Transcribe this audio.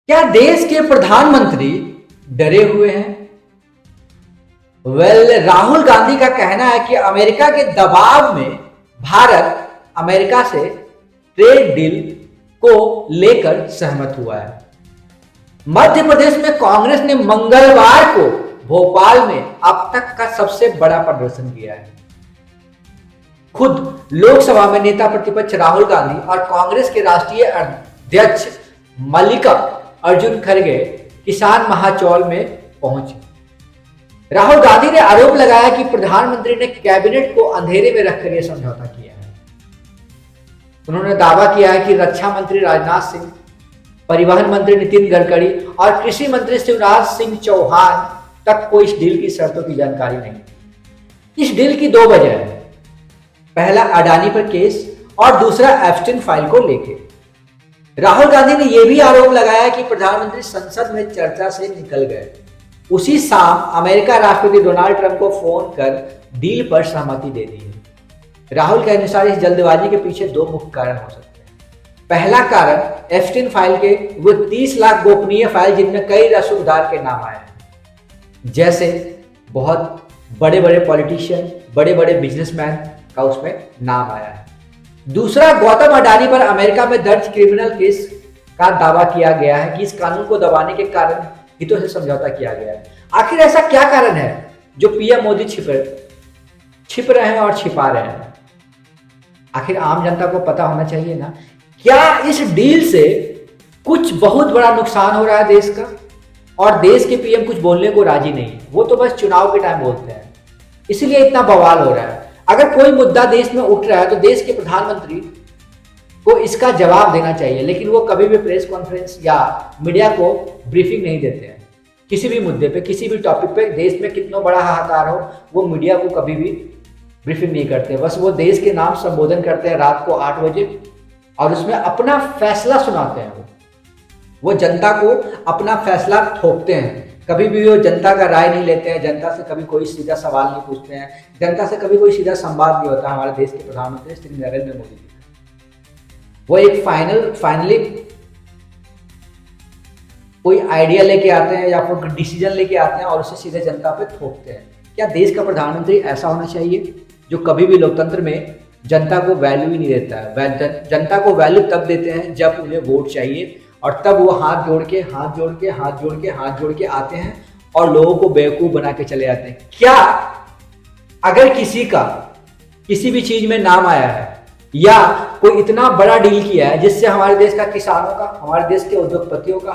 क्या देश के प्रधानमंत्री डरे हुए हैं? राहुल गांधी का कहना है कि अमेरिका के दबाव में भारत अमेरिका से ट्रेड डील को लेकर सहमत हुआ है। मध्य प्रदेश में कांग्रेस ने मंगलवार को भोपाल में अब तक का सबसे बड़ा प्रदर्शन किया है। खुद लोकसभा में नेता प्रतिपक्ष राहुल गांधी और कांग्रेस के राष्ट्रीय अध्यक्ष मल्लिकार्जुन खड़गे किसान महाचौल में पहुंचे। राहुल गांधी ने आरोप लगाया कि प्रधानमंत्री ने कैबिनेट को अंधेरे में रखकर यह समझौता किया है। उन्होंने दावा किया है कि रक्षा मंत्री राजनाथ सिंह, परिवहन मंत्री नितिन गडकरी और कृषि मंत्री शिवराज सिंह चौहान तक को इस डील की शर्तों की जानकारी नहीं। इस डील की दो वजह है, पहला अडानी पर केस और दूसरा एप्स्टीन फाइल को लेकर। राहुल गांधी ने यह भी आरोप लगाया कि प्रधानमंत्री संसद में चर्चा से निकल गए। उसी शाम अमेरिका राष्ट्रपति डोनाल्ड ट्रंप को फोन कर डील पर सहमति दे दी है। राहुल के अनुसार इस जल्दबाजी के पीछे दो मुख्य कारण हो सकते हैं। पहला कारण एप्स्टीन फाइल के वो 30 लाख गोपनीय फाइल जिनमें कई रसूखदार के नाम आए हैं, जैसे बहुत बड़े बड़े पॉलिटिशियन, बड़े बड़े बिजनेसमैन का उसमें नाम आया है। दूसरा, गौतम अडानी पर अमेरिका में दर्ज क्रिमिनल केस का दावा किया गया है कि इस कानून को दबाने के कारण हितों से समझौता किया गया है। आखिर ऐसा क्या कारण है जो पीएम मोदी छिप रहे हैं और छिपा रहे हैं? आखिर आम जनता को पता होना चाहिए ना। क्या इस डील से कुछ बहुत बड़ा नुकसान हो रहा है देश का, और देश के पीएम कुछ बोलने को राजी नहीं, वो तो बस चुनाव के टाइम बोलते हैं, इसलिए इतना बवाल हो रहा है। अगर कोई मुद्दा देश में उठ रहा है तो देश के प्रधानमंत्री को इसका जवाब देना चाहिए, लेकिन वो कभी भी प्रेस कॉन्फ्रेंस या मीडिया को ब्रीफिंग नहीं देते हैं। किसी भी मुद्दे पे, किसी भी टॉपिक पे, देश में कितना बड़ा हाहाकार हो, वो मीडिया को कभी भी ब्रीफिंग नहीं करते। बस वो देश के नाम संबोधन करते हैं रात को 8 बजे और उसमें अपना फैसला सुनाते हैं। वो जनता को अपना फैसला थोपते हैं। कभी भी वो जनता का राय नहीं लेते हैं, जनता से कभी कोई सीधा सवाल नहीं पूछते हैं, जनता से कभी कोई सीधा संवाद नहीं होता। हमारे देश के प्रधानमंत्री श्री नरेंद्र मोदी जी, वो एक फाइनली कोई आइडिया लेके आते हैं या फिर डिसीजन लेके आते हैं और उसे सीधे जनता पे थोपते हैं। क्या देश का प्रधानमंत्री ऐसा होना चाहिए जो कभी भी लोकतंत्र में जनता को वैल्यू ही नहीं देता है? जनता को वैल्यू तब देते हैं जब उन्हें वोट चाहिए, और तब वो हाथ जोड़ के आते हैं और लोगों को बेवकूफ बना के चले जाते हैं। क्या अगर किसी का किसी भी चीज में नाम आया है या कोई इतना बड़ा डील किया है जिससे हमारे देश का किसानों का, हमारे देश के उद्योगपतियों का,